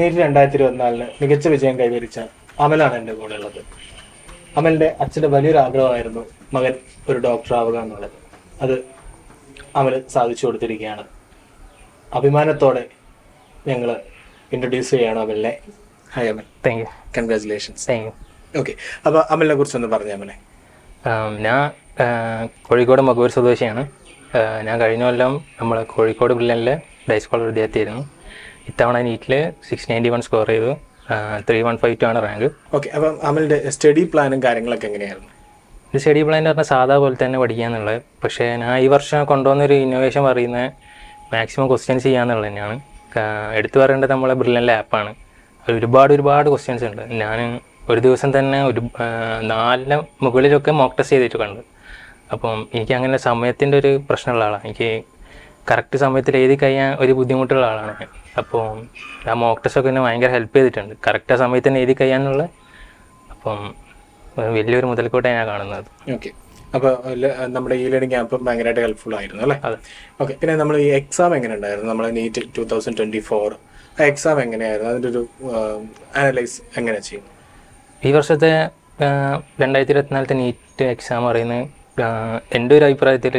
NEET 2024 മികച്ച വിജയം കൈവരിച്ച അമലാണ് എൻ്റെ കൂടെ ഉള്ളത്. അമലിൻ്റെ അച്ഛൻ്റെ വലിയൊരു ആഗ്രഹമായിരുന്നു മകൻ ഒരു ഡോക്ടർ ആവുക എന്നുള്ളത്. അത് അമൽ സാധിച്ചു കൊടുത്തിരിക്കുകയാണ്. അഭിമാനത്തോടെ ഞങ്ങൾ ഇൻട്രൊഡ്യൂസ് ചെയ്യണം അമലിനെ. Hi Amal. Thank you. Congratulations. Thank you. Okay, അപ്പോൾ അമലിനെ കുറിച്ചൊന്ന് പറഞ്ഞു അമലെ. ഞാൻ കോഴിക്കോട് മകൂർ സ്വദേശിയാണ്. ഞാൻ കഴിഞ്ഞ കൊല്ലം നമ്മൾ കോഴിക്കോട് ബ്രില്യനിലെ ഡൈസ്കോളർ വിദ്യാർത്ഥിയായിരുന്നു. ഇത്തവണ നീറ്റിൽ 691 സ്കോർ ചെയ്തു. 3152 ആണ് റാങ്ക്. ഓക്കെ, അപ്പം അമലിൻ്റെ സ്റ്റഡി പ്ലാനും കാര്യങ്ങളൊക്കെ എങ്ങനെയായിരുന്നു? ഇത് സ്റ്റഡി പ്ലാൻ എന്ന് പറഞ്ഞാൽ സാധാ പോലെ തന്നെ പഠിക്കാന്നുള്ളത്. പക്ഷേ ഞാൻ ഈ വർഷം കൊണ്ടുവന്നൊരു ഇന്നോവേഷൻ പറയുന്നത് മാക്സിമം ക്വസ്റ്റ്യൻസ് ചെയ്യാന്നുള്ളത് തന്നെയാണ്. എടുത്തു പറയേണ്ടത് നമ്മളെ ബ്രില്യനിലെ ആപ്പാണ്. ഒരുപാട് ക്വസ്റ്റ്യൻസ് ഉണ്ട്. ഞാൻ ഒരു ദിവസം തന്നെ 4 മുകളിലൊക്കെ മോക്ക് ടെസ്റ്റ് ചെയ്തിട്ടുണ്ട്. അപ്പം എനിക്ക് അങ്ങനെ സമയത്തിൻ്റെ ഒരു പ്രശ്നമുള്ള ആളാണ്. എനിക്ക് കറക്റ്റ് സമയത്തിൽ എഴുതി കഴിയാൻ ഒരു ബുദ്ധിമുട്ടുള്ള ആളാണ് ഞാൻ. അപ്പോൾ ആ മോക്ക് ടെസ്റ്റൊക്കെ എന്നെ ഭയങ്കര ഹെൽപ്പ് ചെയ്തിട്ടുണ്ട് കറക്റ്റ് ആ സമയത്ത് എഴുതി കഴിയാനുള്ള. അപ്പം വലിയൊരു മുതൽക്കൂട്ടാണ് ഞാൻ കാണുന്നത്. ഓക്കെ, അപ്പോൾ നമ്മുടെ ഈ ലേണിംഗ് ആപ്പ് ഭയങ്കരമായിട്ട് ഹെൽപ്ഫുൾ ആയിരുന്നു അല്ലേ? അതെ. ഓക്കെ, പിന്നെ നമ്മൾ ഈ എക്സാം എങ്ങനെ ഉണ്ടായിരുന്നു? നമ്മൾ നീറ്റ് 2024 ആ എക്സാം എങ്ങനെയായിരുന്നു? അതിൻ്റെ ഒരു അനലൈസ് എങ്ങനെ ചെയ്യും? ഈ വർഷത്തെ 2024 നീറ്റ് എക്സാം പറയുന്നത് എൻ്റെ ഒരു അഭിപ്രായത്തിൽ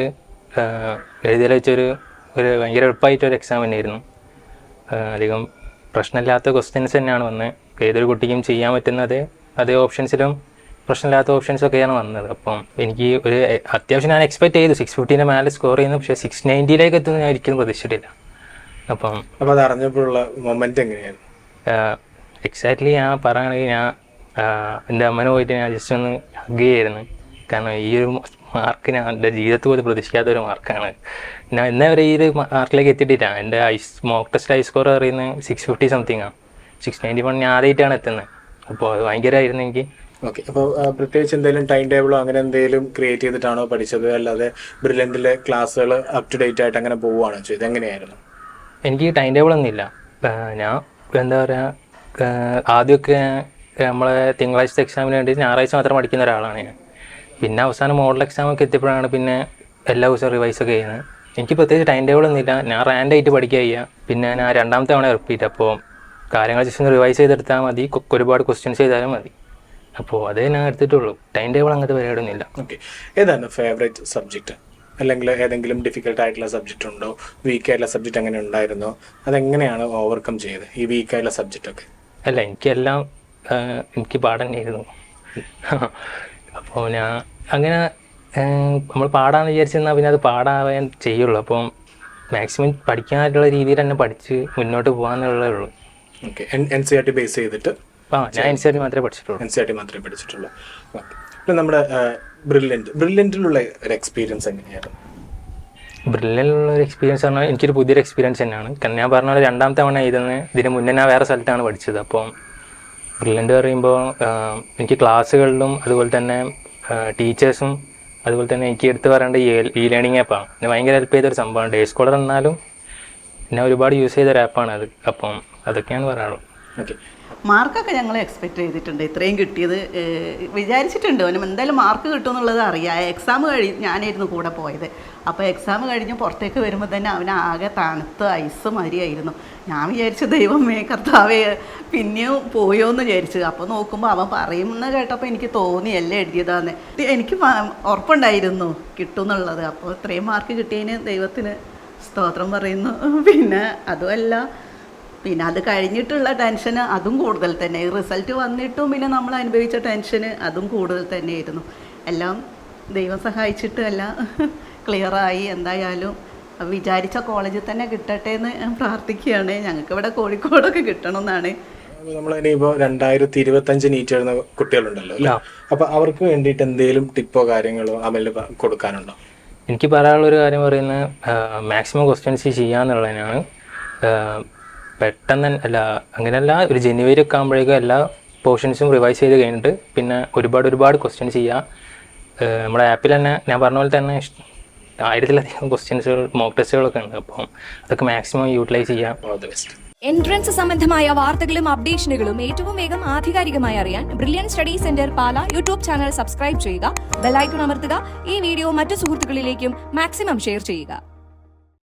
എഴുതിയാൽ വെച്ചൊരു ഭയങ്കര എളുപ്പമായിട്ടൊരു എക്സാം തന്നെയായിരുന്നു. അധികം പ്രശ്നമില്ലാത്ത ക്വസ്റ്റ്യൻസ് തന്നെയാണ് വന്നത്. ഏതൊരു കുട്ടിക്കും ചെയ്യാൻ പറ്റുന്ന അതേ ഓപ്ഷൻസിലും പ്രശ്നമില്ലാത്ത ഓപ്ഷൻസൊക്കെയാണ് വന്നത്. അപ്പം എനിക്ക് ഒരു അത്യാവശ്യം ഞാൻ എക്സ്പെക്ട് ചെയ്തു 650 മേലെ സ്കോർ ചെയ്യുന്നു. പക്ഷേ 690 എത്തുന്നത് ഞാൻ ഒരിക്കലും പ്രതീക്ഷിച്ചിട്ടില്ല. അപ്പം അത് അറിഞ്ഞപ്പോഴുള്ള മൊമെന്റ് എങ്ങനെയായിരുന്നു? എക്സാക്ട്ലി ഞാൻ പറയുകയാണെങ്കിൽ ഞാൻ എൻ്റെ അമ്മനെ പോയിട്ട് ഞാൻ ജസ്റ്റ് ഒന്ന് ഹഗ് ചെയ്യായിരുന്നു. കാരണം ഈ ഒരു മാർക്ക് ഞാൻ എൻ്റെ ജീവിതത്തിൽ പോലും പ്രതീക്ഷിക്കാത്തൊരു മാർക്കാണ്. ഞാൻ ഇന്നേ വരെ ഈ ഒരു മാർക്കിലേക്ക് എത്തിയിട്ടില്ല. എൻ്റെ മോക്ക് ടെസ്റ്റ് സ്കോർ പറയുന്നത് 650 സംതിങ് ആണ്. 691 ഞാൻ ആദ്യമായിട്ടാണ് എത്തുന്നത്. അപ്പോൾ അത് ഭയങ്കരമായിരുന്നു എനിക്ക്. ഓക്കെ, അപ്പോൾ പ്രത്യേകിച്ച് എന്തെങ്കിലും ടൈം ടേബിളോ അങ്ങനെ എന്തെങ്കിലും ക്രിയേറ്റ് ചെയ്തിട്ടാണോ പഠിച്ചത്? അല്ലാതെ ബ്രില്യൻറ്റിലെ ക്ലാസ്സുകൾ അപ് ടു ഡേറ്റ് ആയിട്ട് അങ്ങനെ പോവുകയാണോ ചെയ്തത്? എങ്ങനെയായിരുന്നു? എനിക്ക് ടൈം ടേബിളൊന്നുമില്ല. ഞാൻ എന്താ പറയുക, ആദ്യമൊക്കെ നമ്മളെ തിങ്കളാഴ്ചത്തെ എക്സാമിന് വേണ്ടി ഞായറാഴ്ച മാത്രം പഠിക്കുന്ന ഒരാളാണ് ഞാൻ. പിന്നെ അവസാനം മോഡൽ എക്സാമൊക്കെ എത്തിയപ്പോഴാണ് പിന്നെ എല്ലാ ദിവസവും റിവൈസൊക്കെ ചെയ്യുന്നത്. എനിക്ക് പ്രത്യേകിച്ച് ടൈം ടേബിളൊന്നുമില്ല. ഞാൻ റാൻഡായിട്ട് പഠിക്കുക ചെയ്യുക. പിന്നെ ഞാൻ 2ാമത്തെ തവണ റിപ്പീറ്റ്. അപ്പോൾ കാര്യങ്ങൾ ജസ്റ്റ് ഒന്ന് റിവൈസ് ചെയ്തെടുത്താൽ മതി. ഒരുപാട് ക്വസ്റ്റ്യൻസ് ചെയ്താലും മതി. അപ്പോൾ അതേ ഞാൻ എടുത്തിട്ടുള്ളൂ. ടൈം ടേബിൾ അങ്ങനത്തെ പരിപാടിയൊന്നുമില്ല. ഓക്കെ, ഏതാണ് ഫേവറേറ്റ് സബ്ജക്റ്റ്? അല്ലെങ്കിൽ ഏതെങ്കിലും ഡിഫിക്കൽട്ട് ആയിട്ടുള്ള സബ്ജക്റ്റ് ഉണ്ടോ? വീക്കായിട്ടുള്ള സബ്ജക്റ്റ് അങ്ങനെ ഉണ്ടായിരുന്നോ? അതെങ്ങനെയാണ് ഓവർകം ചെയ്തത് ഈ വീക്കായിട്ടുള്ള സബ്ജക്റ്റൊക്കെ? അല്ല, എനിക്ക് പാഠം തന്നെയായിരുന്നു. അപ്പോൾ ഞാൻ അങ്ങനെ നമ്മൾ പാടാന്ന് വിചാരിച്ചിരുന്നാൽ പിന്നെ അത് പാടാൻ ചെയ്യുള്ളൂ. അപ്പം മാക്സിമം പഠിക്കാനായിട്ടുള്ള രീതിയിൽ തന്നെ പഠിച്ച് മുന്നോട്ട് പോകാന്നുള്ളതേ ഉള്ളൂ. ഓക്കെ, NCERT ബേസ് ചെയ്തിട്ട്? ഞാൻ NCERT മാത്രമേ പഠിച്ചിട്ടുള്ളൂ. NCERT മാത്രമേ പഠിച്ചിട്ടുള്ളൂ. ഓക്കെ, പിന്നെ നമ്മുടെ ബ്രില്യൻറ്റിലുള്ള ഒരു എക്സ്പീരിയൻസ് എങ്ങനെയായിരുന്നു? ബ്രില്യനിലുള്ള ഒരു എക്സ്പീരിയൻസ് പറഞ്ഞാൽ എനിക്കൊരു പുതിയൊരു എക്സ്പീരിയൻസ് തന്നെയാണ്. കാരണം ഞാൻ പറഞ്ഞ പോലെ 2ാമത്തെ തവണ എഴുതുന്നത്. ഇതിന് മുന്നേ ഞാൻ വേറെ സ്ഥലത്താണ് പഠിച്ചത്. അപ്പം ബ്രില്യൻ്റ് പറയുമ്പോൾ എനിക്ക് ക്ലാസ്സുകളിലും അതുപോലെ തന്നെ ടീച്ചേഴ്സും അതുപോലെ തന്നെ എനിക്ക് എടുത്ത് പറയേണ്ട ഈ ലേണിംഗ് ആപ്പാണ്. എന്നെ ഭയങ്കര ഹെൽപ്പ് ചെയ്തൊരു സംഭവമാണ്. ഡേ സ്കോളർ എന്നാലും എന്നെ ഒരുപാട് യൂസ് ചെയ്തൊരു ആപ്പാണ് അത്. അപ്പം അതൊക്കെയാണ് പറയാനുള്ളത്. ഓക്കെ, മാർക്കൊക്കെ ഞങ്ങൾ എക്സ്പെക്റ്റ് ചെയ്തിട്ടുണ്ട്. ഇത്രയും കിട്ടിയത് വിചാരിച്ചിട്ടുണ്ട്. അവനും എന്തായാലും മാർക്ക് കിട്ടുമെന്നുള്ളത് അറിയാം. എക്സാം ഞാനായിരുന്നു കൂടെ പോയത്. അപ്പോൾ എക്സാം കഴിഞ്ഞ് പുറത്തേക്ക് വരുമ്പോൾ തന്നെ അവനാകെ തണുത്ത് ഐസ് മരിയായിരുന്നു. ഞാൻ വിചാരിച്ചു ദൈവമേ കർത്താവേ പിന്നെയും പോയോ എന്ന് വിചാരിച്ചു. അപ്പോൾ നോക്കുമ്പോൾ അവൻ പറയുമെന്ന് കേട്ടപ്പോൾ എനിക്ക് തോന്നി എല്ലാം എഴുതിയതാന്ന്. എനിക്ക് ഉറപ്പുണ്ടായിരുന്നു കിട്ടുമെന്നുള്ളത്. അപ്പോൾ ഇത്രയും മാർക്ക് കിട്ടിയതിന് ദൈവത്തിന് സ്തോത്രം പറയുന്നു. പിന്നെ അതുമല്ല, പിന്നെ അത് കഴിഞ്ഞിട്ടുള്ള ടെൻഷന് അതും കൂടുതൽ തന്നെ. റിസൾട്ട് വന്നിട്ടും പിന്നെ നമ്മൾ അനുഭവിച്ച ടെൻഷന് അതും കൂടുതൽ തന്നെയായിരുന്നു. എല്ലാം ദൈവം സഹായിച്ചിട്ട് എല്ലാം ക്ലിയറായി. എന്തായാലും വിചാരിച്ച കോളേജിൽ തന്നെ കിട്ടട്ടെ എന്ന് പ്രാർത്ഥിക്കുകയാണ്. ഞങ്ങൾക്ക് ഇവിടെ കോഴിക്കോടൊക്കെ കിട്ടണമെന്നാണ്. നമ്മൾ ഇനിയിപ്പോൾ 2025 നീറ്റ് എഴുതുന്ന കുട്ടികളുണ്ടല്ലോ അല്ലേ? അപ്പോൾ അവർക്ക് വേണ്ടിയിട്ട് എന്തെങ്കിലും ടിപ്പോ കാര്യങ്ങളോ അമലിന് കൊടുക്കാനുണ്ടോ? എനിക്ക് പറയാനുള്ളൊരു കാര്യം പറയുന്നത് മാക്സിമം ക്വസ്റ്റ്യൻസ് ചെയ്യാന്നുള്ളതിനാണ്. പെട്ടെന്ന് അല്ല, അങ്ങനെയല്ല, ഒരു ജനുവരി ഒക്കെ ആകുമ്പോഴേക്കും എല്ലാ പോർഷൻസും റിവൈസ് ചെയ്ത് കഴിഞ്ഞിട്ട് പിന്നെ ഒരുപാട് ക്വസ്റ്റ്യൻസ് ചെയ്യുക. നമ്മുടെ ആപ്പിൽ തന്നെ ഞാൻ പറഞ്ഞ പോലെ തന്നെ 1000-ലധികം ക്വസ്റ്റ്യൻസുകൾ മോക്ക് ടെസ്റ്റുകളൊക്കെ ഉണ്ട്. അപ്പം അതൊക്കെ മാക്സിമം യൂട്ടിലൈസ് ചെയ്യാം. All the best. എൻട്രൻസ് സംബന്ധമായ വാർത്തകളും അപ്ഡേഷനുകളും ഏറ്റവും വേഗം ആധികാരികമായി അറിയാൻ ബ്രില്യൻ സ്റ്റഡി സെന്റർ പാല യൂട്യൂബ് ചാനൽ സബ്സ്ക്രൈബ് ചെയ്യുക. ബെൽ ഐക്കൺ അമർത്തുക. ഈ വീഡിയോ മറ്റു സുഹൃത്തുക്കളിലേക്കും മാക്സിമം ഷെയർ ചെയ്യുക.